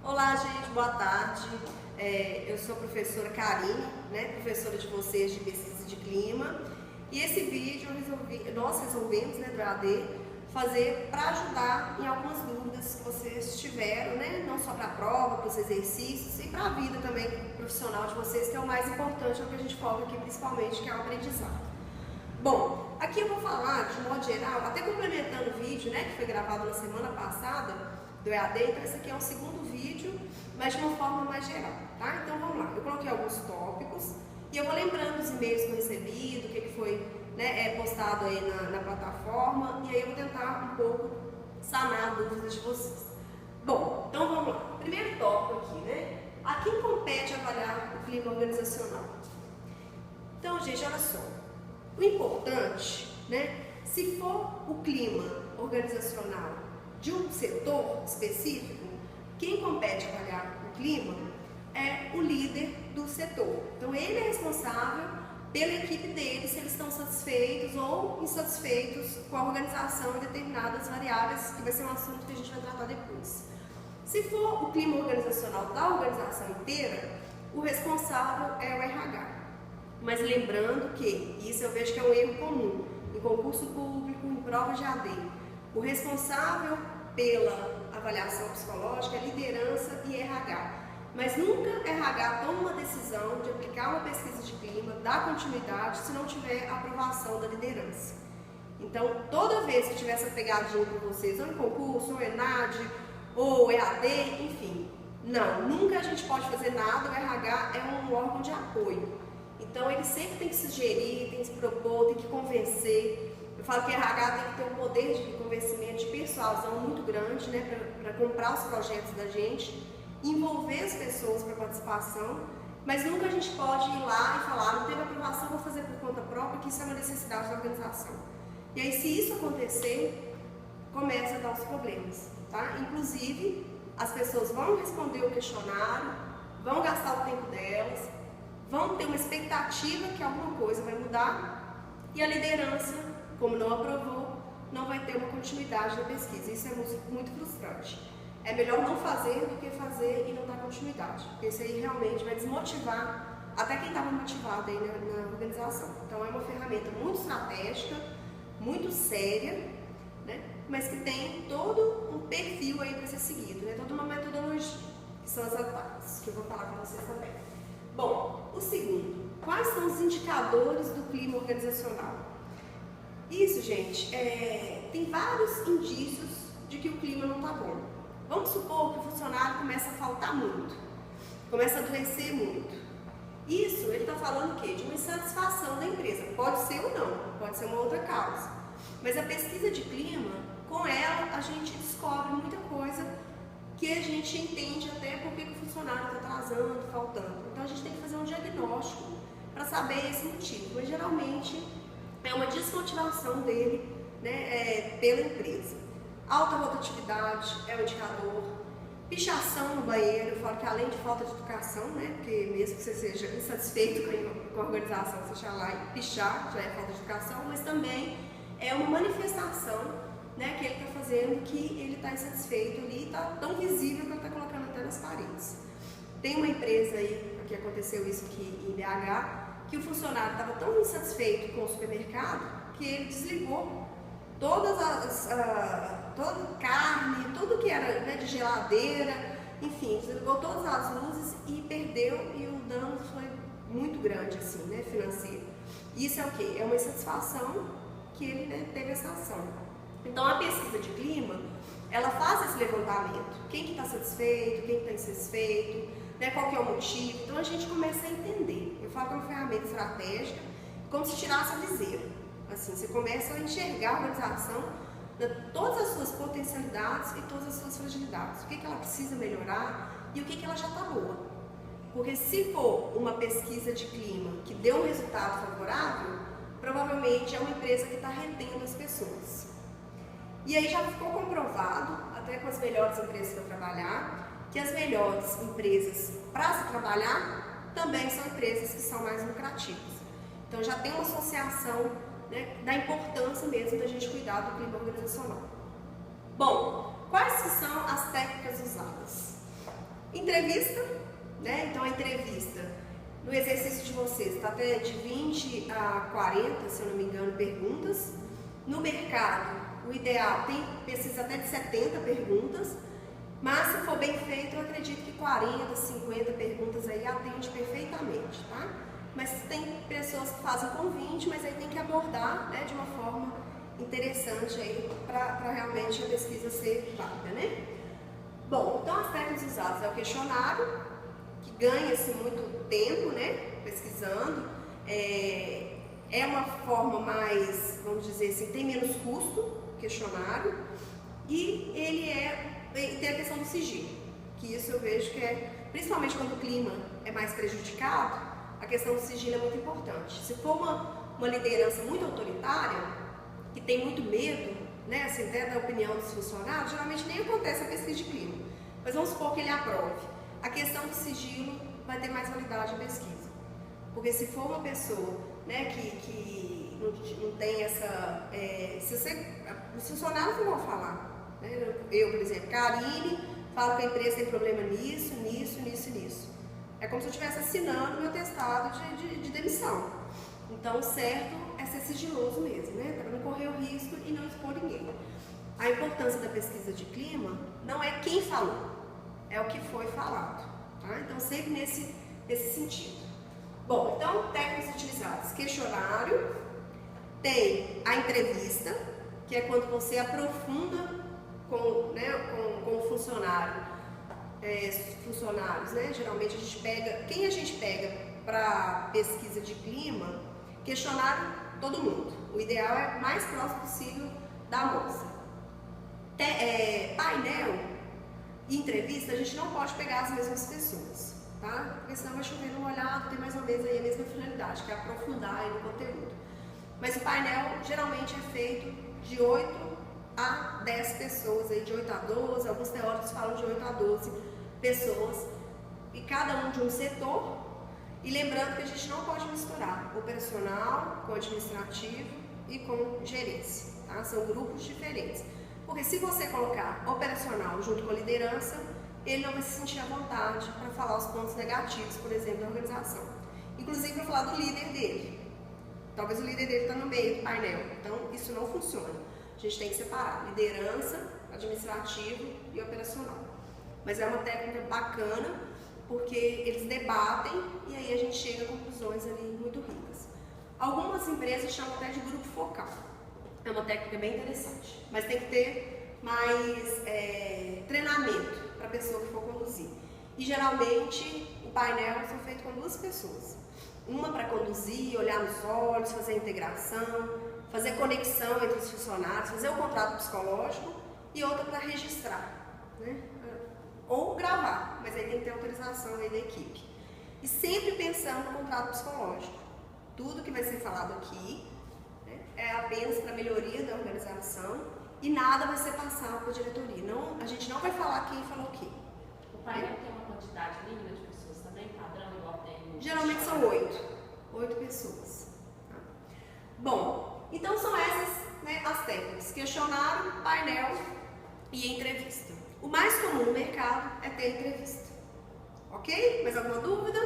Olá, gente, boa tarde. Eu sou a professora Karine, professora de vocês de pesquisa de clima. E esse vídeo nós resolvemos, do EAD, fazer para ajudar em algumas dúvidas que vocês tiveram, não só para a prova, para os exercícios e para a vida também profissional de vocês, que é o mais importante, é o que a gente foca aqui principalmente, que é o aprendizado. Bom, aqui eu vou falar de modo geral, até complementando o vídeo, que foi gravado na semana passada, do EAD, então esse aqui é o segundo vídeo, mas de uma forma mais geral, tá? Então vamos lá, eu coloquei alguns tópicos e eu vou lembrando os e-mails que eu recebi, do que foi postado aí na plataforma, e aí eu vou tentar um pouco sanar dúvidas de vocês. Bom, então vamos lá. Primeiro tópico aqui, a quem compete avaliar o clima organizacional? Então, gente, olha só, o importante, se for o clima organizacional de um setor específico, quem compete avaliar o clima é o líder do setor. Então ele é responsável pela equipe dele, se eles estão satisfeitos ou insatisfeitos com a organização de determinadas variáveis, que vai ser um assunto que a gente vai tratar depois. Se for o clima organizacional da organização inteira, o responsável é o RH. Mas lembrando que, isso eu vejo que é um erro comum, em concurso público, em prova de AD, o responsável pela avaliação psicológica é liderança e RH. Mas nunca RH toma uma decisão de aplicar uma pesquisa de clima, dar continuidade, se não tiver aprovação da liderança. Então, toda vez que tiver essa pegadinha com vocês, ou em concurso, ou ENAD, ou EAD, enfim, nunca a gente pode fazer nada, o RH é um órgão de apoio. Então, ele sempre tem que sugerir, tem que se propor, tem que convencer. Eu falo que a RH tem que ter um poder de convencimento, de persuasão muito grande, para comprar os projetos da gente, envolver as pessoas para participação, mas nunca a gente pode ir lá e falar, não teve aprovação, vou fazer por conta própria, que isso é uma necessidade da organização. E aí, se isso acontecer, começa a dar os problemas, tá? Inclusive, as pessoas vão responder o questionário, vão gastar o tempo delas, vão ter uma expectativa que alguma coisa vai mudar, e a liderança, como não aprovou, não vai ter uma continuidade da pesquisa. Isso é muito frustrante. É melhor não fazer do que fazer e não dar continuidade, porque isso aí realmente vai desmotivar até quem estava motivado aí na organização. Então é uma ferramenta muito estratégica, muito séria, mas que tem todo um perfil aí para ser seguido, toda uma metodologia, que são as etapas, que eu vou falar com vocês também. Bom, o segundo, quais são os indicadores do clima organizacional? Isso, gente, tem vários indícios de que o clima não está bom. Vamos supor que o funcionário começa a faltar muito, começa a adoecer muito. Isso, ele está falando o quê? De uma insatisfação da empresa. Pode ser ou não, pode ser uma outra causa. Mas a pesquisa de clima, com ela, a gente descobre muita coisa que a gente entende até porque que o funcionário está atrasando, faltando. Então a gente tem que fazer um diagnóstico para saber esse motivo. Mas geralmente é uma desmotivação dele pela empresa. Alta rotatividade é um indicador. Pichação no banheiro, eu falo que além de falta de educação, porque mesmo que você seja insatisfeito com a organização, você chegar lá e pichar, já é falta de educação, mas também é uma manifestação que ele está fazendo, que ele está insatisfeito ali, está tão visível que ele está colocando até nas paredes. Tem uma empresa aí, que aconteceu isso aqui em BH, que o funcionário estava tão insatisfeito com o supermercado que ele desligou toda carne, tudo que era de geladeira, enfim, desligou todas as luzes e perdeu, e o dano foi muito grande, assim, financeiro. Isso é o quê? É uma insatisfação que ele teve essa ação. Então a pesquisa de clima, ela faz esse levantamento, quem que está satisfeito, quem está insatisfeito, qual que é o motivo. Então a gente começa a entender. Eu falo que é uma ferramenta estratégica, como se tirasse a viseira. Assim, você começa a enxergar a organização, todas as suas potencialidades e todas as suas fragilidades. O que ela precisa melhorar e o que ela já está boa. Porque se for uma pesquisa de clima que deu um resultado favorável, provavelmente é uma empresa que está retendo as pessoas. E aí já ficou comprovado, até com as melhores empresas para trabalhar, que as melhores empresas para se trabalhar também são empresas que são mais lucrativas. Então já tem uma associação da importância mesmo da gente cuidar do clima organizacional. Bom, quais que são as técnicas usadas? Entrevista, né? Então a entrevista, no exercício de vocês, está até de 20 a 40, se eu não me engano, perguntas. No mercado, o ideal tem pesquisa até de 70 perguntas, mas se for bem feito, eu acredito que 40, 50 perguntas aí atende perfeitamente, tá? Mas tem pessoas que fazem com 20, mas aí tem que abordar, né, de uma forma interessante aí para realmente a pesquisa ser válida, né? Bom, então as técnicas usadas é o questionário, que ganha-se muito tempo, né, pesquisando, é uma forma mais, vamos dizer assim, tem menos custo, o questionário, e ele tem a questão do sigilo, que isso eu vejo que principalmente quando o clima é mais prejudicado, a questão do sigilo é muito importante. Se for uma liderança muito autoritária, que tem muito medo, né, assim, até da opinião dos funcionários, geralmente nem acontece a pesquisa de clima. Mas vamos supor que ele aprove. A questão do sigilo vai ter mais validade a pesquisa. Porque se for uma pessoa, né, que não tem essa... os funcionários não vão falar. Né? Eu, por exemplo, Karine, falo que a empresa tem problema nisso, nisso, nisso e nisso. É como se eu estivesse assinando meu atestado de demissão. Então, o certo é ser sigiloso mesmo, né? Para não correr o risco e não expor ninguém. A importância da pesquisa de clima não é quem falou, é o que foi falado. Tá? Então, sempre nesse sentido. Bom, então, técnicas utilizadas. Questionário, tem a entrevista, que é quando você aprofunda com o funcionário. Funcionários, né? Geralmente a gente pega, quem a gente pega para pesquisa de clima, questionário todo mundo. O ideal é o mais próximo possível da amostra. Painel e entrevista, a gente não pode pegar as mesmas pessoas, tá? Porque senão vai chover no molhado, tem mais ou menos aí a mesma finalidade, que é aprofundar aí no conteúdo. Mas o painel geralmente é feito de 8 a 10 pessoas, aí de 8 a 12, alguns teóricos falam de 8 a 12 pessoas, e cada um de um setor, e lembrando que a gente não pode misturar operacional com administrativo e com gerência, tá? São grupos diferentes, porque se você colocar operacional junto com a liderança, ele não vai se sentir à vontade para falar os pontos negativos, por exemplo, da organização, inclusive para falar do líder dele. Talvez o líder dele está no meio do painel, então isso não funciona. A gente tem que separar liderança, administrativo e operacional. Mas é uma técnica bacana, porque eles debatem e aí a gente chega a conclusões ali muito ricas. Algumas empresas chamam até de grupo focal. É uma técnica bem interessante, mas tem que ter mais treinamento para a pessoa que for conduzir. E geralmente o painel é feito com 2 pessoas. Uma para conduzir, olhar nos olhos, fazer a integração, fazer conexão entre os funcionários, fazer o contrato psicológico, e outra para registrar, né? Ou gravar, mas aí tem que ter autorização aí da equipe. E sempre pensando no contrato psicológico. Tudo que vai ser falado aqui, né, é apenas para melhoria da organização e nada vai ser passado para a diretoria. Não, a gente não vai falar quem falou o quê. O painel tem uma quantidade mínima de pessoas também, padrão, igual tem? Geralmente são 8 pessoas. Tá? Bom, então são essas, né, as técnicas: questionário, painel e entrevista. O mais comum no mercado é ter entrevista. Ok? Mais alguma dúvida?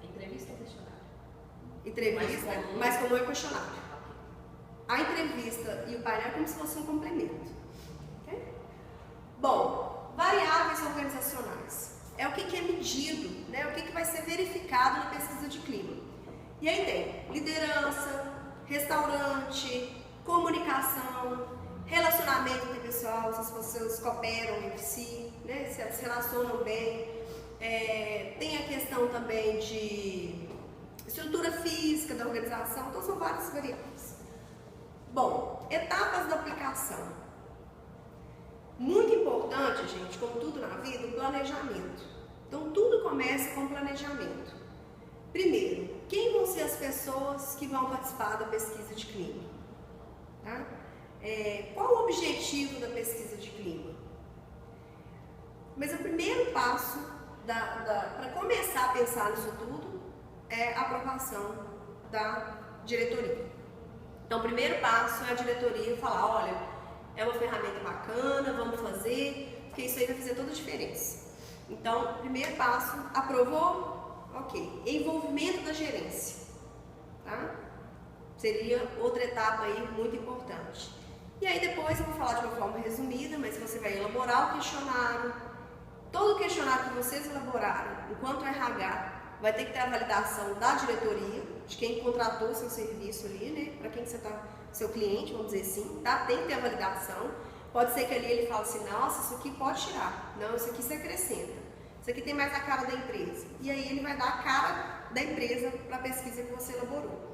Entrevista ou questionário? Entrevista, mais comum é questionário. A entrevista e o painel é como se fosse um complemento. Okay? Bom, variáveis organizacionais. É o que é medido, né? O que vai ser verificado na pesquisa de clima. E aí tem liderança, restaurante, comunicação, relacionamento interpessoal, se as pessoas cooperam entre si, né? Se elas se relacionam bem. Tem a questão também de estrutura física da organização, então são várias variáveis. Bom, etapas da aplicação. Muito importante, gente, como tudo na vida, o planejamento. Então tudo começa com planejamento. Primeiro, quem vão ser as pessoas que vão participar da pesquisa de clima? Tá? Qual o objetivo da pesquisa de clima? Mas o primeiro passo para começar a pensar nisso tudo é a aprovação da diretoria. Então, o primeiro passo é a diretoria falar: olha, é uma ferramenta bacana, vamos fazer, porque isso aí vai fazer toda a diferença. Então, primeiro passo, aprovou? Ok. Envolvimento da gerência, tá? Seria outra etapa aí muito importante. E aí depois eu vou falar de uma forma resumida, mas você vai elaborar o questionário. Todo o questionário que vocês elaboraram, enquanto RH, vai ter que ter a validação da diretoria, de quem contratou o seu serviço ali, né? Para quem que você está, seu cliente, vamos dizer assim, tá? Tem que ter a validação. Pode ser que ali ele fale assim, nossa, isso aqui pode tirar. Não, isso aqui você acrescenta. Isso aqui tem mais a cara da empresa. E aí ele vai dar a cara da empresa para a pesquisa que você elaborou.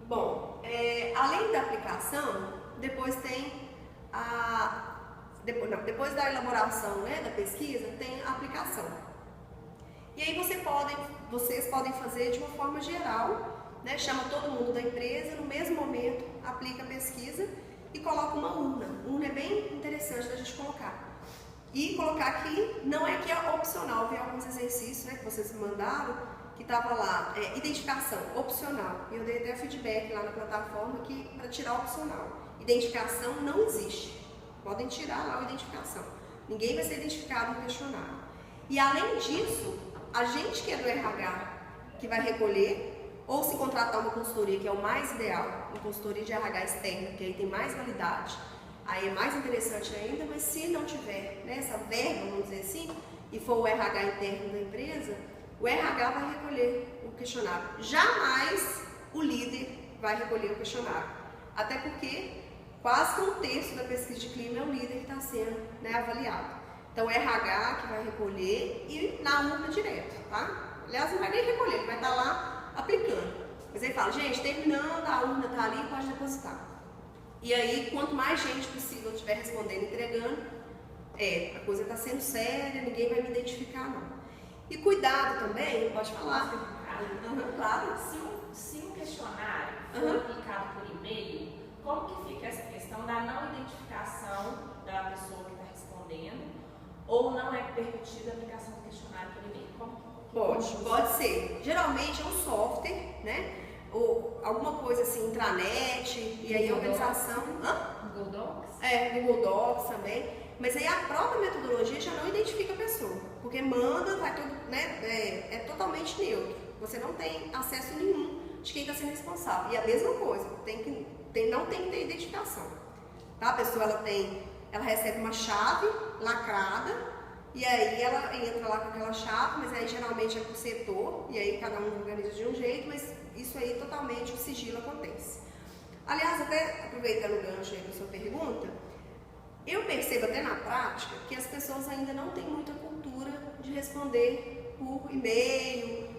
Bom, além da aplicação, depois tem depois da elaboração, né, da pesquisa, tem a aplicação. E aí vocês podem fazer de uma forma geral, né, chama todo mundo da empresa, no mesmo momento aplica a pesquisa e coloca uma urna. Urna é bem interessante da gente colocar. E colocar aqui, não é que é opcional, vi alguns exercícios, né, que vocês me mandaram, que estava lá, identificação, opcional. E eu dei até feedback lá na plataforma que para tirar opcional. Identificação não existe. Podem tirar lá a identificação. Ninguém vai ser identificado no questionário. E além disso, a gente que é do RH, que vai recolher, ou se contratar uma consultoria, que é o mais ideal, uma consultoria de RH externa, que aí tem mais validade, aí é mais interessante ainda, mas se não tiver, né, essa verba, vamos dizer assim, e for o RH interno da empresa, o RH vai recolher o questionário. Jamais o líder vai recolher o questionário. Até porque quase que 1/3 da pesquisa de clima é o líder que está sendo, né, avaliado. Então é o RH que vai recolher e na urna direto, tá? Aliás, não vai nem recolher, ele vai estar lá aplicando. Mas ele fala, gente, terminando, a urna está ali, pode depositar. E aí, quanto mais gente possível estiver respondendo e entregando, a coisa está sendo séria, ninguém vai me identificar não. E cuidado também, pode falar. Claro. Se um questionário for aplicado por e-mail, como que fica essa questão da não identificação da pessoa que está respondendo? Ou não é permitida a aplicação do questionário por e-mail? Pode ser. Geralmente é um software, né? Ou alguma coisa assim, intranet, e aí a organização. Google Docs? Google Docs também. Mas aí a própria metodologia já não identifica a pessoa, porque manda, vai tudo, né, é totalmente neutro. Você não tem acesso nenhum de quem está sendo responsável. E a mesma coisa, não tem que ter identificação. Tá? A pessoa ela recebe uma chave lacrada e aí ela entra lá com aquela chave, mas aí geralmente é por setor, e aí cada um organiza de um jeito, mas isso aí totalmente o sigilo acontece. Aliás, até aproveitando o gancho aí da sua pergunta, eu percebo até na prática que as pessoas ainda não têm muita cultura de responder por e-mail,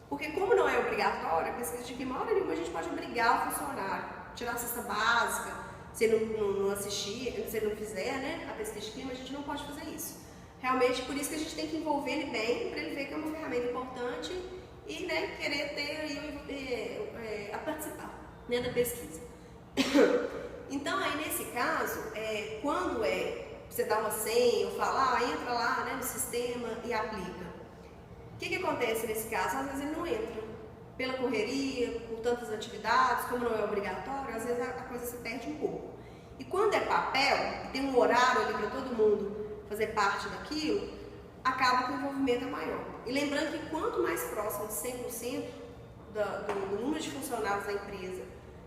porque como não é obrigatório, a pesquisa de clima, hora nenhuma a gente pode obrigar o funcionário a tirar a cesta básica, se ele não assistir, se ele não fizer, né, a pesquisa de clima, a gente não pode fazer isso. Realmente, por isso que a gente tem que envolver ele bem, para ele ver que é uma ferramenta importante e, né, querer ter aí a participar, né, da pesquisa. Então, aí nesse caso, quando você dá uma senha ou fala, entra lá, né, no sistema e aplica. O que acontece nesse caso? Às vezes ele não entra. Pela correria, por tantas atividades, como não é obrigatório, às vezes a coisa se perde um pouco. E quando é papel, e tem um horário ali para todo mundo fazer parte daquilo, acaba que o envolvimento é maior. E lembrando que quanto mais próximo de 100% do número de funcionários da empresa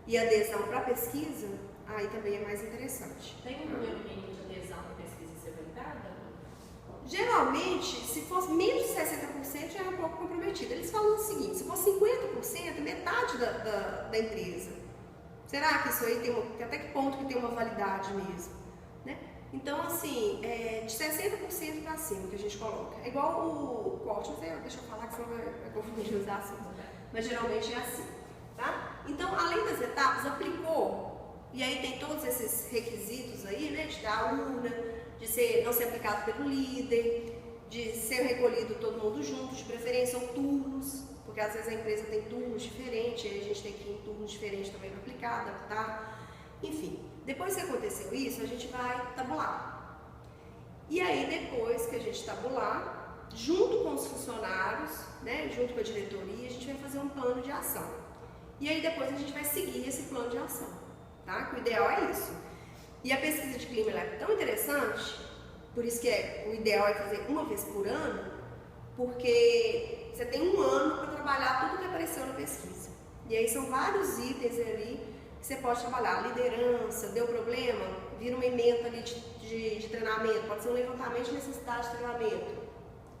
e adesão para a pesquisa, aí também é mais interessante. Tem um número mínimo de adesão para a pesquisa ser validada? Geralmente, se fosse menos de 60%, já é um pouco comprometido. Eles falam o seguinte, se for 50%, metade da empresa. Será que isso aí até que ponto que tem uma validade mesmo? Né? Então, assim, de 60% para cima que a gente coloca. É igual o corte, deixa eu falar que senão vai confundir os assuntos. Mas geralmente é assim. Tá? Então, além das etapas, aplicou, e aí tem todos esses requisitos aí, né, de dar urna, de não ser aplicado pelo líder, de ser recolhido todo mundo junto, de preferência ou turnos, porque às vezes a empresa tem turnos diferentes, e a gente tem que ir em turnos diferentes também para aplicar, adaptar, enfim. Depois que aconteceu isso, a gente vai tabular. E aí, depois que a gente tabular, junto com os funcionários, né, junto com a diretoria, a gente vai fazer um plano de ação. E aí depois a gente vai seguir esse plano de ação, tá? Que o ideal é isso. E a pesquisa de clima é tão interessante Por isso que o ideal é fazer uma vez por ano, porque você tem um ano para trabalhar tudo que apareceu na pesquisa. E aí são vários itens ali que você pode trabalhar. Liderança, deu problema, vira uma ementa ali de treinamento, pode ser um levantamento de necessidade de treinamento.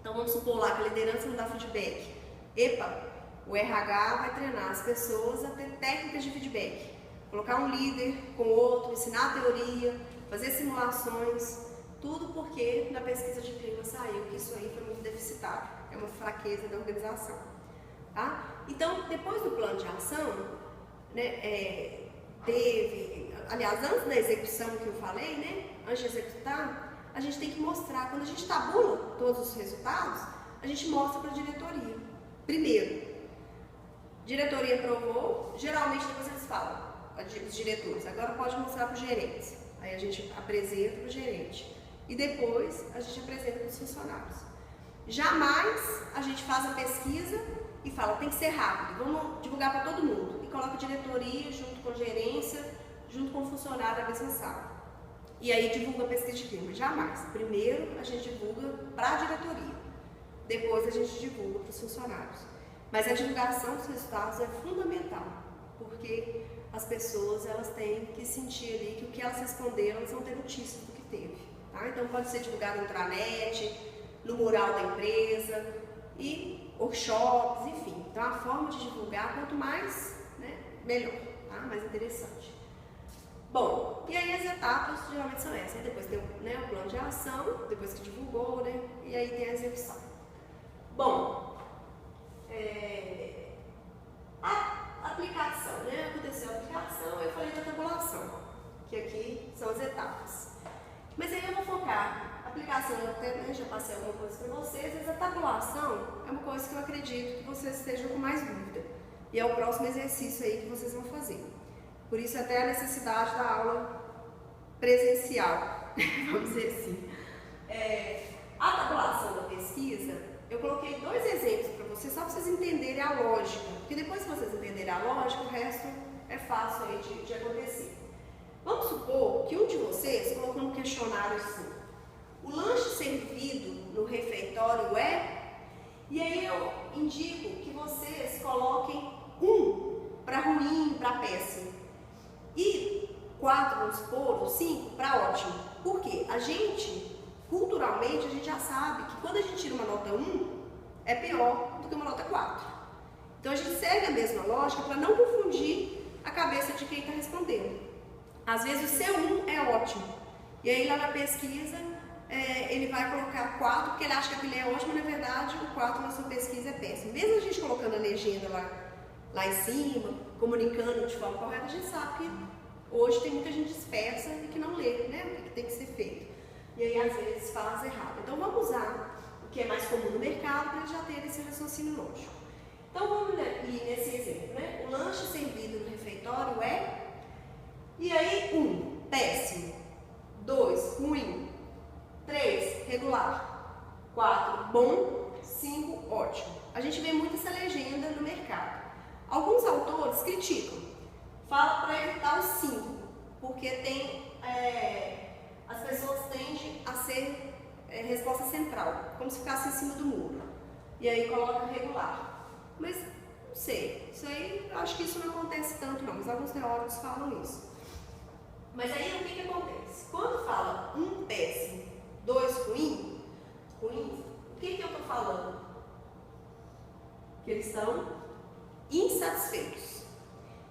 Então vamos supor lá que a liderança não dá feedback. Epa, o RH vai treinar as pessoas a ter técnicas de feedback. Colocar um líder com outro, ensinar a teoria, fazer simulações, tudo porque na pesquisa de clima saiu que isso aí foi muito deficitário, é uma fraqueza da organização. Tá? Então, depois do plano de ação, né, aliás, antes da execução que eu falei, né, antes de executar, a gente tem que mostrar, quando a gente tabula todos os resultados, a gente mostra para a diretoria. Primeiro, diretoria aprovou, geralmente depois eles falam, os diretores, agora pode mostrar para os gerentes. Aí a gente apresenta para o gerente. E depois a gente apresenta para os funcionários. Jamais a gente faz a pesquisa e fala, tem que ser rápido, vamos divulgar para todo mundo. E coloca a diretoria junto com a gerência, junto com o funcionário na mesma sala. E aí divulga a pesquisa de clima. Jamais. Primeiro a gente divulga para a diretoria. Depois a gente divulga para os funcionários. Mas a divulgação dos resultados é fundamental, porque as pessoas elas têm que sentir ali que o que elas responderam, elas vão ter notícia do que teve. Tá? Então pode ser divulgado no intranet, no mural da empresa, e workshops, enfim. Então a forma de divulgar, quanto mais, né, melhor, tá? Mais interessante. Bom, e aí as etapas geralmente são essas. Aí depois tem né, o plano de ação, depois que divulgou, né, e aí tem a execução. Bom, a aplicação, né? Aconteceu a aplicação, eu falei da tabulação, que aqui são as etapas. Mas aí eu vou focar, a aplicação eu até já passei alguma coisa para vocês, mas a tabulação é uma coisa que eu acredito que vocês estejam com mais dúvida. E é o próximo exercício aí que vocês vão fazer. Por isso até a necessidade da aula presencial, vamos dizer assim. A tabulação da pesquisa, eu coloquei 2 exemplos para vocês, só para vocês entenderem a lógica. Porque depois que vocês entenderem a lógica, o resto é fácil aí de acontecer. Vamos supor que um de vocês colocou no questionário assim, o lanche servido no refeitório é... E aí eu indico que vocês coloquem 1 para ruim, para péssimo. E 4, vamos supor, ou 5 para ótimo. Por quê? A gente, culturalmente, a gente já sabe que quando a gente tira uma nota 1, é pior do que uma nota 4. Então a gente segue a mesma lógica para não confundir a cabeça de quem está respondendo. Às vezes o C1 é ótimo. E aí lá na pesquisa, ele vai colocar 4, porque ele acha que aquilo é ótimo, mas na verdade o 4 na sua pesquisa é péssimo. Mesmo a gente colocando a legenda lá em cima, comunicando de forma correta, a gente sabe que hoje tem muita gente dispersa e que não lê, né, o que tem que ser feito. E aí às vezes faz errado. Então vamos usar o que é mais comum no mercado para já ter esse raciocínio lógico. Então vamos ir nesse exemplo, né? O lanche servido no refeitório é... E aí 1, péssimo. 2, ruim. 3, regular. 4, bom. 5, ótimo. A gente vê muito essa legenda no mercado. Alguns autores criticam, falam para evitar os 5, porque tem, as pessoas tendem a ser resposta central, como se ficasse em cima do muro. E aí coloca regular. Mas não sei, isso aí, eu acho que isso não acontece tanto não, mas alguns teóricos falam isso. Mas aí o que acontece? Quando fala 1 péssimo, 2 ruim, o que eu estou falando? Que eles estão insatisfeitos.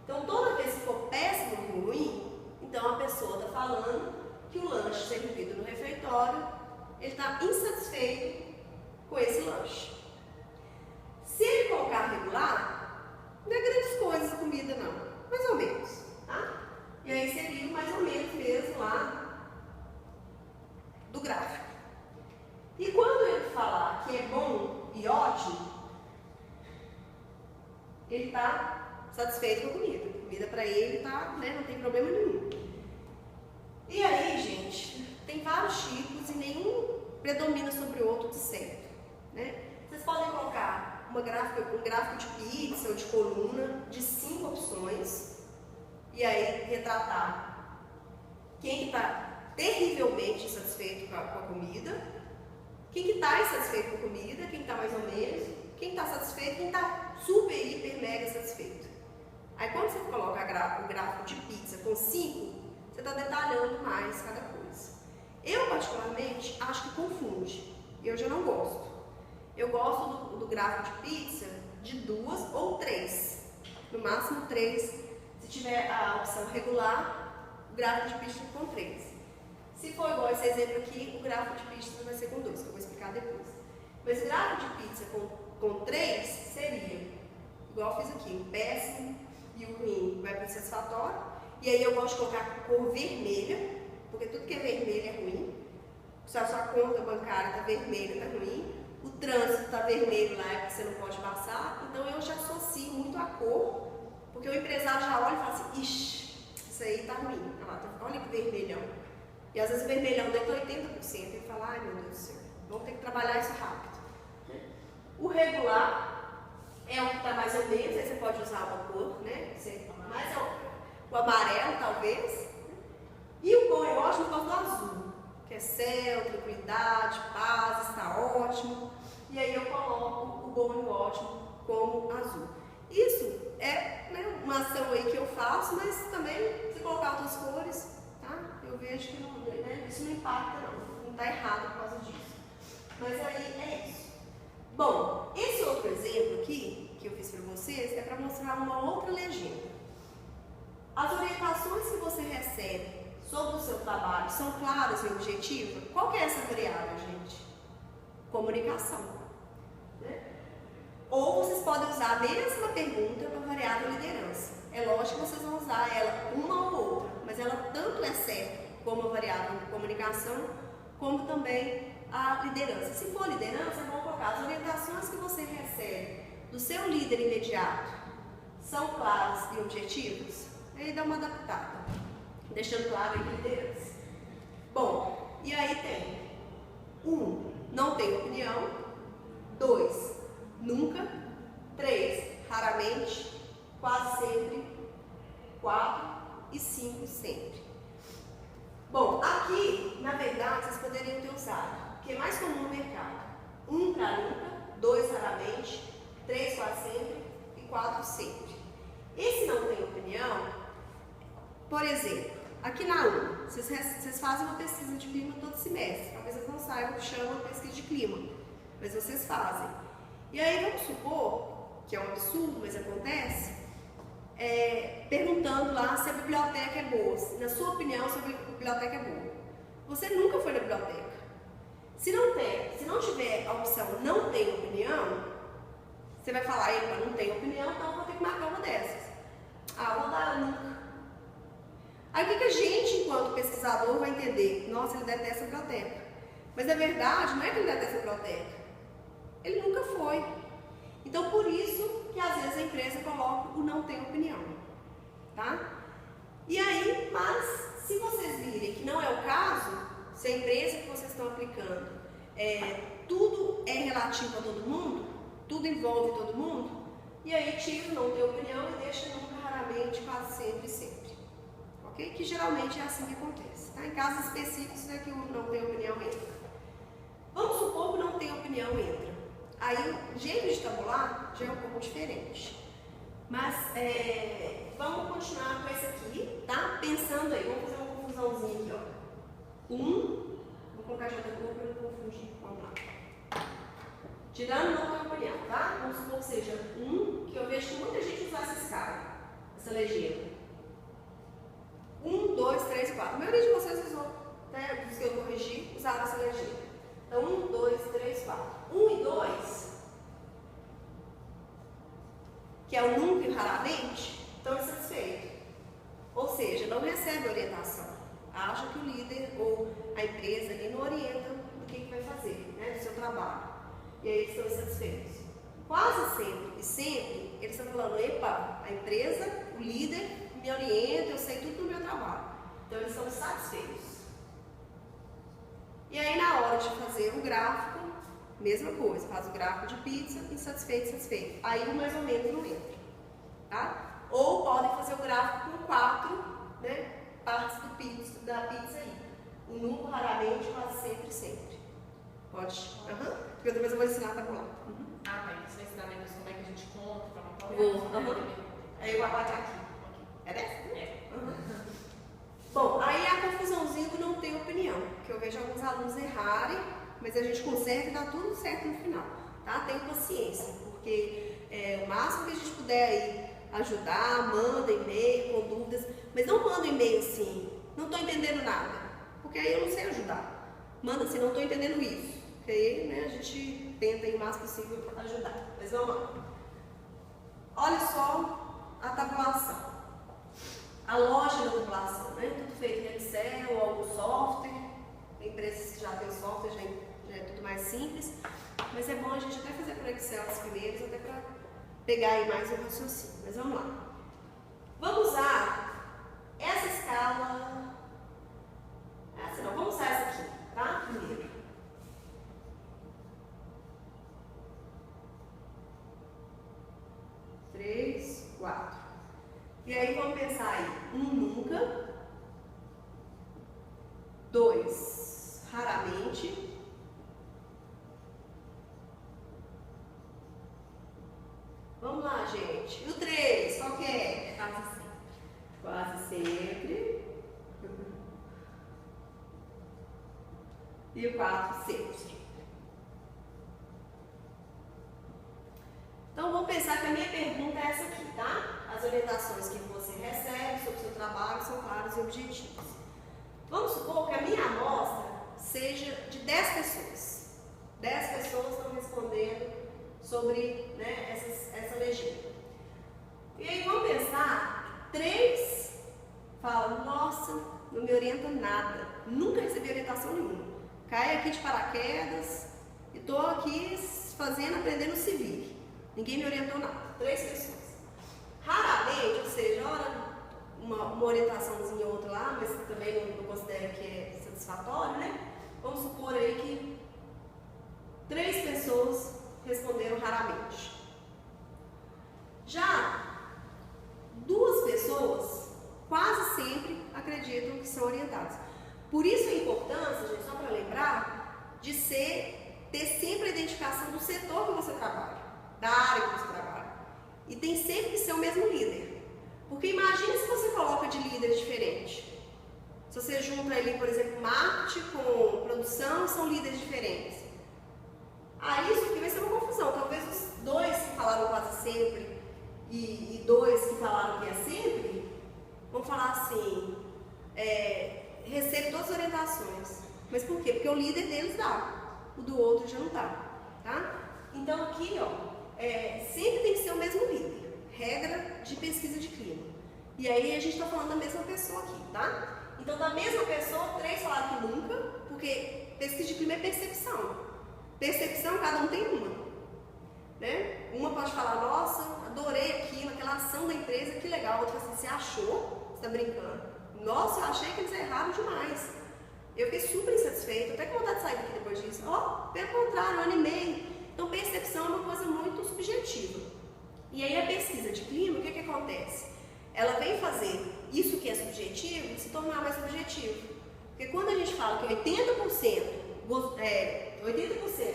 Então toda vez que for péssimo ou ruim, então a pessoa está falando que o lanche servido no refeitório, ele está insatisfeito com esse lanche. Se ele colocar regular, não é grandes coisas a comida não, mais ou menos, tá? E aí seria mais ou menos mesmo lá do gráfico. E quando ele falar que é bom e ótimo, ele está satisfeito com a comida. A comida para ele tá, né, não tem problema nenhum. E aí, gente, tem vários tipos e nenhum predomina sobre o outro de certo, né? Vocês podem colocar um gráfico de pizza ou de coluna de 5 opções e aí retratar quem está terrivelmente insatisfeito com a comida, quem que está insatisfeito com a comida, quem está mais ou menos, quem está satisfeito, quem está super, hiper, mega satisfeito. Aí quando você coloca o gráfico de pizza com 5, você está detalhando mais cada coisa. Eu particularmente acho que confunde, eu já não gosto. Eu gosto do gráfico de pizza de 2 ou 3, no máximo 3. Se tiver a opção regular, o gráfico de pizza com 3. Se for igual esse exemplo aqui, o gráfico de pizza vai ser com 2, que eu vou explicar depois. Mas o gráfico de pizza com 3 seria, igual eu fiz aqui, o péssimo e o ruim vai para o insatisfatório. E aí eu gosto de colocar cor vermelha, porque tudo que é vermelho é ruim. Se a sua conta bancária está vermelha, está ruim. O trânsito está vermelho lá, é porque você não pode passar. Então eu já associo muito a cor, porque o empresário já olha e fala assim, ixi, isso aí está ruim. Olha que vermelhão. E às vezes o vermelhão dentro de 80%. Ele fala, ai meu Deus do céu, vamos ter que trabalhar isso rápido. O regular é o que está mais ou menos, aí você pode usar uma cor, né? Mais o amarelo talvez. E o bom e ótimo por causa do azul, que é céu, tranquilidade, paz, está ótimo. E aí eu coloco o bom e o ótimo como azul. Isso é, né, uma ação aí que eu faço, mas também se colocar outras cores, tá? Eu vejo que não, né, isso não impacta não está errado por causa disso. Mas aí é isso. Bom, esse outro exemplo aqui, que eu fiz para vocês, é para mostrar uma outra legenda. As orientações que você recebe sobre o seu trabalho são claras e objetivas? Qual que é essa variável, gente? Comunicação. Né? Ou vocês podem usar a mesma pergunta para a variável liderança. É lógico que vocês vão usar ela uma ou outra, mas ela tanto é certa como a variável de comunicação, como também a liderança. Se for liderança, vamos colocar as orientações que você recebe do seu líder imediato são claras e objetivas? Aí dá uma adaptada, deixando claro a liderança. Bom, e aí tem 1, não tem opinião. 2, nunca. 3, raramente. Quase sempre. 4 e 5, sempre. Bom, aqui, na verdade, vocês poderiam ter usado, que é mais comum no mercado. 1 para nunca, 2 raramente, 3 quase sempre e 4 sempre. Esse não tem opinião. Por exemplo, aqui na UNA, vocês fazem uma pesquisa de clima todo semestre. Talvez vocês não saibam o que chama pesquisa de clima, mas vocês fazem. E aí vamos supor, que é um absurdo, mas acontece, perguntando lá se a biblioteca é boa. Na sua opinião, se a biblioteca é boa. Você nunca foi na biblioteca. Se não tiver a opção não tem opinião, você vai falar, não tem opinião, então eu vou ter que marcar uma dessas. Vou dar nunca. Aí o que a gente, enquanto pesquisador, vai entender? Nossa, ele detesta a biblioteca. Mas na verdade, não é que ele detesta a biblioteca. Ele nunca foi. Então, por isso que às vezes a empresa coloca o não tem opinião. Tá? E aí, mas se vocês virem que não é o caso, se a empresa que vocês estão aplicando, tudo é relativo a todo mundo, tudo envolve todo mundo, e aí tira o não tem opinião e deixa nunca, raramente, quase sempre e sempre. Okay? Que geralmente é assim que acontece. Tá? Em casos específicos é que o não tem opinião entra. Vamos supor que o não tem opinião entra. Aí o jeito de tabular já é um pouco diferente. Mas vamos continuar com esse aqui, tá? Pensando aí, vamos fazer uma confusãozinha aqui, ó. Vou colocar já da cor para não confundir. Vamos lá. Tirando não tem opinião, tá? Vamos supor que seja que eu vejo que muita gente usa essa escala, essa legenda. 1, 2, 3, 4. A maioria de vocês usou, né? Dos que eu corrigi, usaram essa legenda. Então, 1, 2, 3, 4. 1 e 2, que é o nunca e raramente, estão insatisfeitos. Ou seja, não recebe orientação. Acha que o líder ou a empresa ali não orienta do que vai fazer, né? Do seu trabalho. E aí eles estão insatisfeitos. Quase sempre e sempre, eles estão falando, epa, a empresa, o líder, me orienta, eu sei tudo do meu trabalho. Então eles estão satisfeitos. E aí na hora de fazer o gráfico, mesma coisa, faz o gráfico de pizza, insatisfeito, satisfeito. Aí mais ou menos não entra. Tá? Ou podem fazer o gráfico com 4, né, partes da pizza aí. O nunca, raramente, quase sempre, sempre. Pode? Porque depois eu vou ensinar a tabular. Tá. Isso vai ensinar depois como é que a gente conta, para não Vou. Aí eu vou apagar aqui. É dessa? É. Bom, aí a confusãozinha do não ter opinião, que eu vejo alguns alunos errarem, mas a gente conserta e dá tudo certo no final, tá? Tenha paciência, porque o máximo que a gente puder aí ajudar, manda e-mail com dúvidas, mas não manda e-mail assim, não estou entendendo nada, porque aí eu não sei ajudar. Manda assim, não estou entendendo isso, porque aí, né, a gente tenta aí o máximo possível ajudar. Mas vamos lá. Olha só a tabulação. A lógica da tabulação, né? Tudo feito em Excel ou algum software. Tem empresas que já tem software, já é tudo mais simples. Mas é bom a gente até fazer para Excel os primeiros, até para pegar aí mais o raciocínio. Mas vamos lá. Vamos usar essa escala. Essa não, vamos usar essa aqui, tá? Primeiro. Três, 4. E aí vamos pensar aí, 1 nunca, 2 raramente, vamos lá, gente. E o 3, qual que é? Quase sempre. Quase sempre. E o 4, sempre. Então vamos pensar que a minha pergunta é essa aqui, tá? As orientações que você recebe sobre o seu trabalho são claras e objetivas. Vamos supor que a minha amostra seja de 10 pessoas. 10 pessoas estão respondendo sobre, né, essa legenda. E aí vamos pensar, 3 falam, nossa, não me orienta nada, nunca recebi orientação nenhuma. Caí aqui de paraquedas e estou aqui aprendendo civil. Ninguém me orientou nada. 3 pessoas. Raramente, ou seja, ora uma orientaçãozinha ou outra lá, mas também não considero que é satisfatório, né? Vamos supor aí que 3 pessoas responderam raramente. Já 2 pessoas quase sempre acreditam que são orientadas. Por isso a importância, gente, só para lembrar, de ter sempre a identificação do setor que você trabalha, da área que você trabalha. E tem sempre que ser o mesmo líder. Porque imagine se você coloca de líderes diferentes. Se você junta ali, por exemplo, marketing com produção, são líderes diferentes. Aí isso aqui vai ser uma confusão. Talvez os 2 que falaram quase sempre e 2 que falaram que é sempre, vão falar assim, recebe todas as orientações. Mas por quê? Porque o líder deles dá, o do outro já não dá, tá? Então aqui, ó, sempre tem que ser o mesmo líder, regra de pesquisa de clima. E aí a gente está falando da mesma pessoa aqui, tá? Então da mesma pessoa, 3 falaram que nunca, porque pesquisa de clima é percepção. Percepção, cada um tem uma, né? Uma pode falar, nossa, adorei aquilo, aquela ação da empresa, que legal. A outra fala assim, você achou? Você está brincando? Nossa, eu achei que eles erraram demais. Eu fiquei super insatisfeita, até com vontade de sair daqui depois disso. Pelo contrário, eu animei. Então, percepção é uma coisa muito subjetiva. E aí, a pesquisa de clima, o que acontece? Ela vem fazer isso que é subjetivo se tornar mais objetivo. Porque quando a gente fala que 80%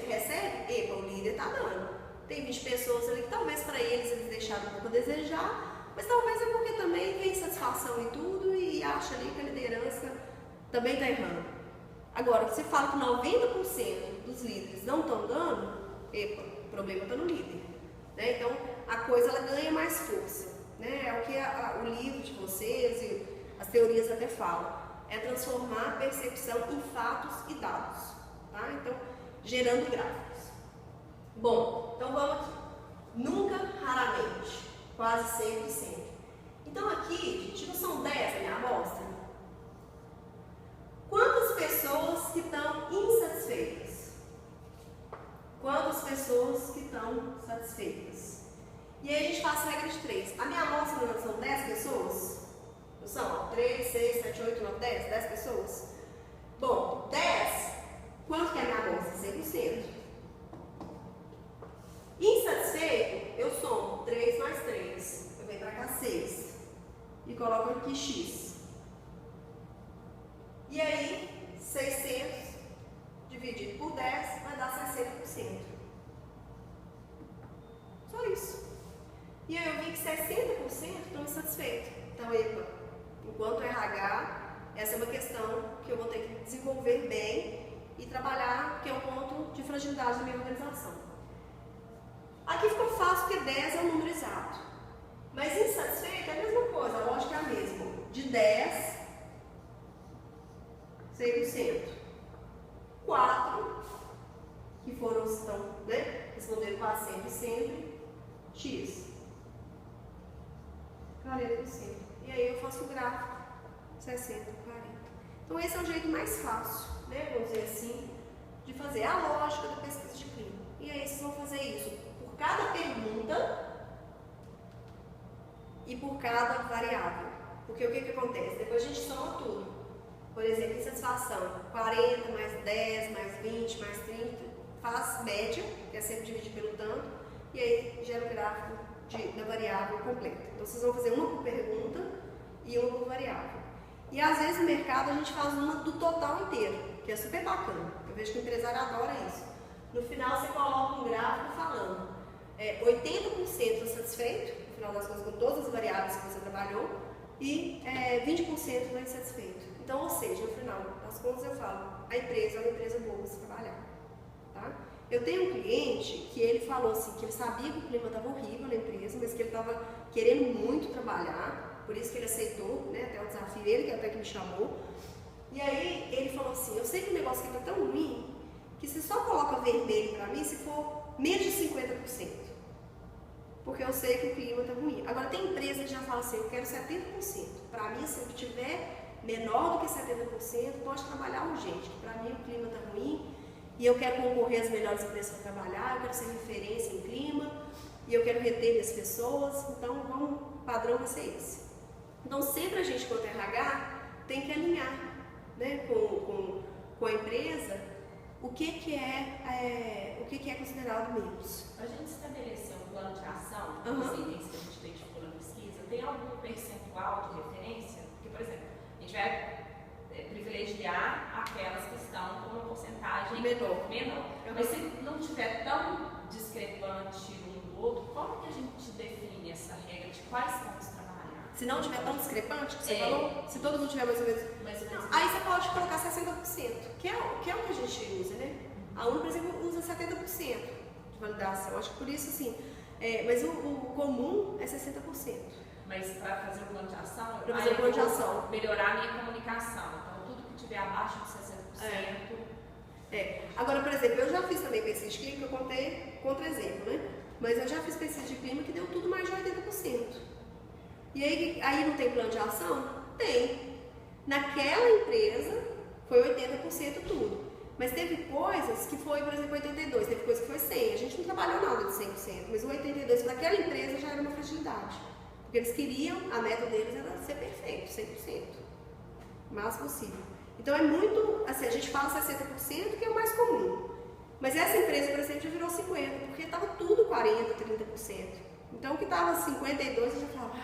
recebe, epa, o líder está dando. Tem 20 pessoas ali que talvez para eles deixaram um pouco a desejar, mas talvez é porque também tem satisfação em tudo e acha ali que a liderança também está errando. Agora, você fala que 90% dos líderes não estão dando, epa, o problema está no líder. Né? Então, a coisa ela ganha mais força. Né? É o que o livro de vocês e as teorias até falam. É transformar a percepção em fatos e dados. Tá? Então, gerando gráficos. Bom, então vamos aqui. Nunca, raramente. Quase sempre, sempre. Então aqui, gente, não são 10 a minha amostra? Quantas pessoas que estão insatisfeitas? Quantas pessoas que estão satisfeitas? E aí a gente faz a regra de 3. A minha amostra não são 10 pessoas? Não são? 3, 6, 7, 8, 9, 10? 10 pessoas? Bom, 10, quanto que é a minha amostra? 100%. Insatisfeito, eu somo 3 mais 3. Eu venho para cá 6. E coloco aqui X. E aí, E aí eu vi que 60% estão insatisfeitos. Então, epa, enquanto RH, essa é uma questão que eu vou ter que desenvolver bem e trabalhar, que é um ponto de fragilidade da minha organização. Aqui ficou fácil porque 10 é o número exato. Mas insatisfeito é a mesma coisa, a lógica é a mesma. De 10, 100%. 4, que foram os que estão, né, responderam quase sempre, X. 40%. E aí eu faço o gráfico, 60, 40. Então esse é o jeito mais fácil, né, vamos dizer assim, de fazer a lógica da pesquisa de clima. E aí vocês vão fazer isso por cada pergunta e por cada variável. Porque o que acontece? Depois a gente soma tudo. Por exemplo, insatisfação, 40 mais 10 mais 20 mais 30, faz média, que é sempre dividir pelo tanto, e aí gera o gráfico da variável completa. Então vocês vão fazer uma por pergunta e uma por variável. E às vezes no mercado a gente faz uma do total inteiro, que é super bacana. Eu vejo que o empresário adora isso. No final você coloca um gráfico falando 80% satisfeito, no final das contas com todas as variáveis que você trabalhou, e 20% não insatisfeito. Então, ou seja, no final das contas eu falo, a empresa é uma empresa boa para se trabalhar. Tá? Eu tenho um cliente que ele falou assim, que ele sabia que o clima estava horrível na empresa, mas que ele estava querendo muito trabalhar, por isso que ele aceitou, né, até o desafio, ele que até que me chamou. E aí ele falou assim, eu sei que o negócio aqui está tão ruim, que você só coloca vermelho para mim se for menos de 50%. Porque eu sei que o clima está ruim. Agora tem empresa que já fala assim, eu quero 70%. Para mim, se eu tiver menor do que 70%, pode trabalhar urgente. Para mim o clima está ruim e eu quero concorrer às melhores empresas para trabalhar, eu quero ser referência em clima e eu quero reter minhas pessoas, então o padrão vai ser esse. Então sempre a gente, quanto RH, tem que alinhar, né, com a empresa o que é considerado menos. A gente estabeleceu um plano de ação, os itens que a gente identificou na pesquisa, tem algum percentual de referência? Porque, por exemplo, a gente vai privilegiar aquelas que estão com uma porcentagem menor. Mas se não tiver tão discrepante um do outro, como que a gente define essa regra de quais pontos trabalhar? Se não tiver tão discrepante, que você falou, se todo mundo tiver mais ou menos. Não, aí você pode colocar 60%, que é o que a gente usa, né? A UNA, por exemplo, usa 70% de validação. Acho que por isso, assim, mas o comum é 60%. Mas para fazer o plano de ação, para fazer o plano de ação, melhorar a minha comunicação. Então, tudo que tiver abaixo de 60%. Agora, por exemplo, eu já fiz também pesquisa de clima, que eu contei contra exemplo, né? Mas eu já fiz pesquisa de clima que deu tudo mais de 80%. E aí não tem plano de ação? Tem. Naquela empresa foi 80% tudo. Mas teve coisas que foi, por exemplo, 82%, teve coisa que foi 100%. A gente não trabalhou nada de 100%, mas o 82% para aquela empresa já era uma fragilidade. Porque eles queriam, a meta deles era ser perfeito, 100%. O máximo possível. Então é muito, assim, a gente fala 60%, que é o mais comum. Mas essa empresa, por exemplo, já virou 50%, porque estava tudo 40%, 30%. Então o que estava 52%, a gente falava,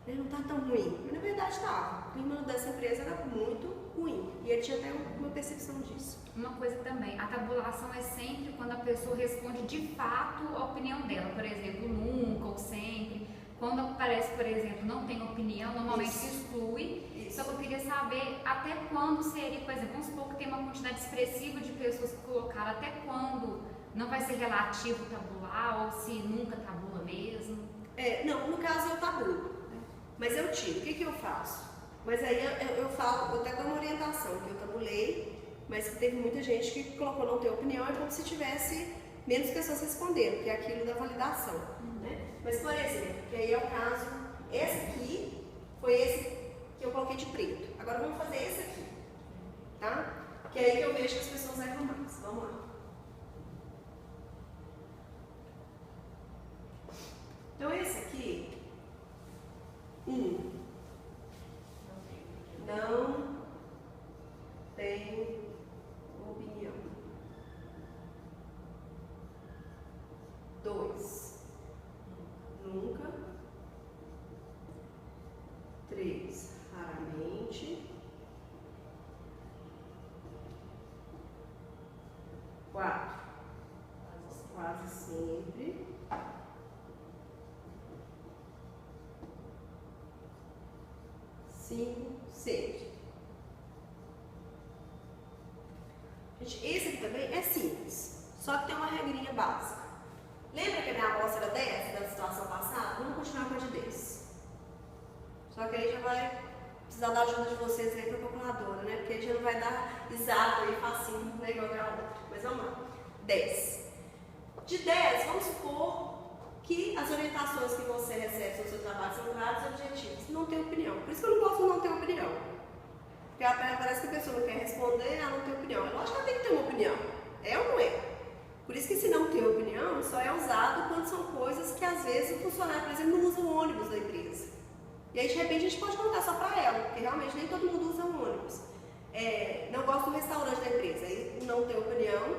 não está tão ruim. Mas na verdade estava. O clima dessa empresa era muito ruim. E ele tinha até uma percepção disso. Uma coisa também, a tabulação é sempre quando a pessoa responde de fato a opinião dela. Por exemplo, nunca ou sempre. Quando aparece, por exemplo, não tem opinião, normalmente se exclui. Só que eu queria saber até quando seria, por exemplo, vamos supor que tem uma quantidade expressiva de pessoas que colocaram, até quando não vai ser relativo tabular ou se nunca tabula mesmo? Não, no caso eu tabulo, mas eu tiro. O que eu faço? Mas aí eu falo, eu até dou uma orientação, que eu tabulei, mas que teve muita gente que colocou não ter opinião, é como se tivesse menos pessoas respondendo, que é aquilo da validação. Né? Mas, por exemplo, que aí é o caso, esse aqui foi esse que eu coloquei de preto. Agora vamos fazer esse aqui, tá? Que é aí que eu vejo que as pessoas erram mais. Vamos lá. Então esse aqui, não tem opinião. 2, nunca. 3, raramente. 4, quase sempre. 5, sempre. Gente, esse aqui também é simples, só que tem uma regrinha básica. Lembra que a minha amostra era 10 da situação passada? Vamos continuar com a de 10. Só que aí já vai precisar da ajuda de vocês aí para a calculadora, né? Porque aí já não vai dar exato aí, facinho, né? Igual a outra. Mas vamos lá. 10. De 10, vamos supor que as orientações que você recebe no seu trabalho são claras e objetivas. Não tem opinião. Por isso que eu não gosto de não ter opinião. Porque parece que a pessoa não quer responder, ela não tem opinião. É lógico que ela tem que ter uma opinião. É ou não é? Por isso que se não tem opinião, só é usado quando são coisas que às vezes o funcionário, por exemplo, não usa o ônibus da empresa. E aí de repente a gente pode contar só para ela, porque realmente nem todo mundo usa o ônibus. Não gosta do restaurante da empresa, aí não tem opinião,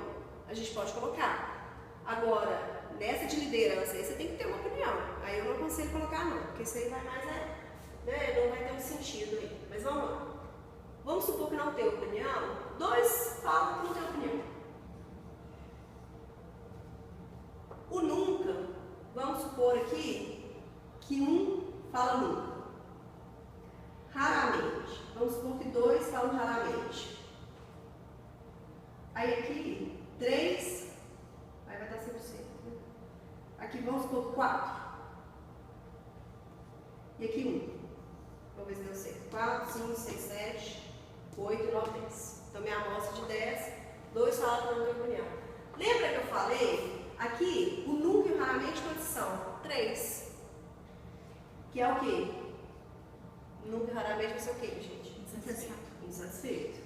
a gente pode colocar. Agora, nessa de liderança aí você tem que ter uma opinião. Aí eu não aconselho colocar não, porque isso aí vai mais, não vai ter um sentido aí. Mas vamos lá. Vamos supor que não tem opinião, 2 falam que não tem opinião. O nunca, vamos supor aqui que 1 fala nunca. Raramente, vamos supor que 2 falam raramente. Aí aqui, 3, aí vai estar 100%. Né? Aqui vamos supor 4. E aqui 1. Vamos ver se deu certo. 4, 5, 6, 7, 8, 9, 10. Então minha amostra de 10, 2 falam que não tem opinião. Lembra que eu falei? Aqui, o nunca e o raramente quantos são? 3. Que é o quê? Nunca e raramente vai ser o quê, gente? Insatisfeito.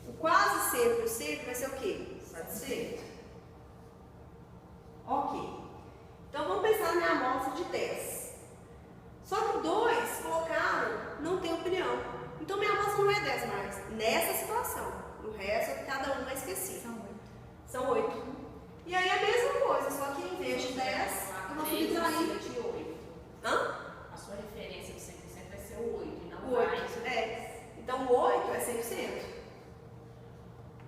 O quase sempre, o sempre vai ser o quê? Satisfeito. Ok. Então vamos pensar na minha amostra de 10. Só que 2 colocaram, não tem opinião. Então minha amostra não é 10 mais. Nessa situação. O resto, cada um vai esquecer. São 8. E aí a mesma coisa, só que em vez de 10, eu vou subtrair de 8. Hã? A sua referência do 100% vai ser o 8 e não O 8, vai. Então o 8 é 100%.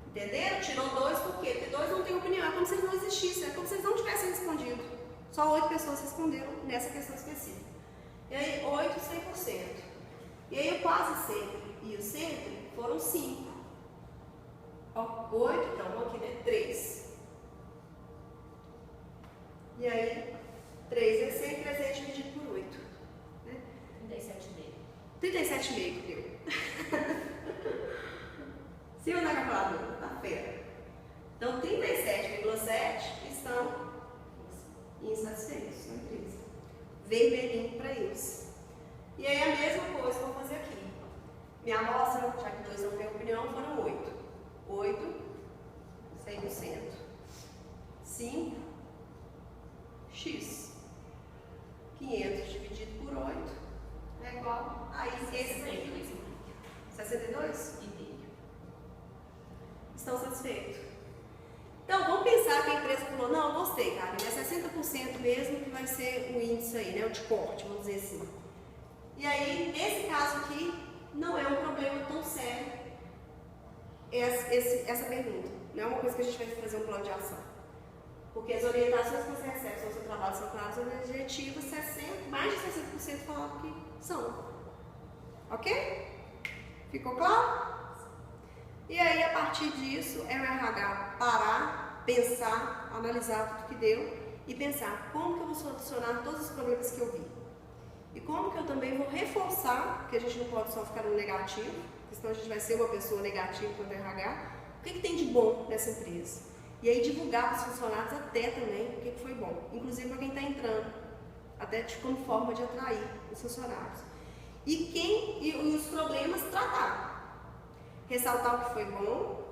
Entenderam? Tirou 2 por quê? Porque 2 não tem opinião, é como se eles não existissem, é como se eles não tivessem respondido. Só 8 pessoas responderam nessa questão específica. E aí 8, 100%. E aí o quase sempre e o sempre foram 5. 8, então vamos aqui, né? 3. E aí, 3 é 100, 300 dividido por 8. Né? 37,5. 37,5 deu. Se eu na calculadora, tá fera. Então, 37,7 estão insatisfeitos na empresa. Vermelhinho para eles. E aí, a mesma coisa que eu vou fazer aqui. Minha amostra, já que 2 não tem opinião, foram 8. 8, 100%. 5, x. 500 dividido por 8 é igual a esse aqui. 62? Estão satisfeitos? Então, vamos pensar que a empresa falou, não, gostei, cara, é 60% mesmo que vai ser o índice aí, né, o de corte, vamos dizer assim. E aí, nesse caso aqui, não é um problema tão sério essa pergunta. Não é uma coisa que a gente vai fazer um plano de ação. Porque as orientações que você recebe sobre o seu trabalho são claras e objetivas, mais de 60% falaram que são. Ok? Ficou claro? E aí, a partir disso, é o RH parar, pensar, analisar tudo que deu e pensar como que eu vou solucionar todos os problemas que eu vi. E como que eu também vou reforçar, porque a gente não pode só ficar no negativo, porque senão a gente vai ser uma pessoa negativa quanto RH, o que tem de bom nessa empresa. E aí divulgar para os funcionários até também o que foi bom, inclusive para quem está entrando, até como forma de atrair os funcionários. E os problemas tratar. Ressaltar o que foi bom,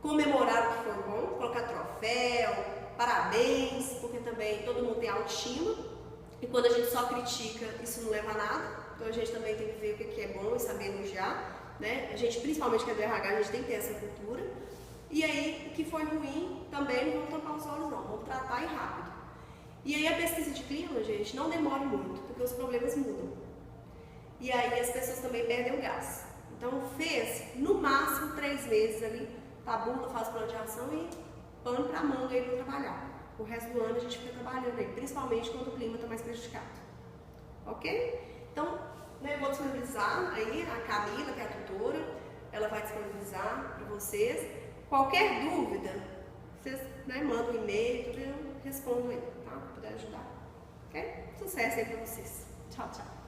comemorar o que foi bom, colocar troféu, parabéns, porque também todo mundo tem autoestima. E quando a gente só critica, isso não leva a nada. Então a gente também tem que ver o que é bom e saber elogiar. Né? A gente, principalmente que é do RH, a gente tem que ter essa cultura. E aí, o que foi ruim, também não vamos tampar os olhos não, vamos tratar e rápido. E aí a pesquisa de clima, gente, não demora muito, porque os problemas mudam. E aí as pessoas também perdem o gás. Então fez, no máximo, 3 meses ali, tabula, faz plano de ação e pano pra manga aí para trabalhar. O resto do ano a gente fica trabalhando aí, principalmente quando o clima está mais prejudicado. Ok? Então, né, eu vou disponibilizar aí, a Camila, que é a tutora, ela vai disponibilizar para vocês. Qualquer dúvida, vocês, né, mandam um e-mail, tudo, eu respondo aí, tá? Para poder ajudar. Ok? Sucesso aí para vocês. Tchau, tchau.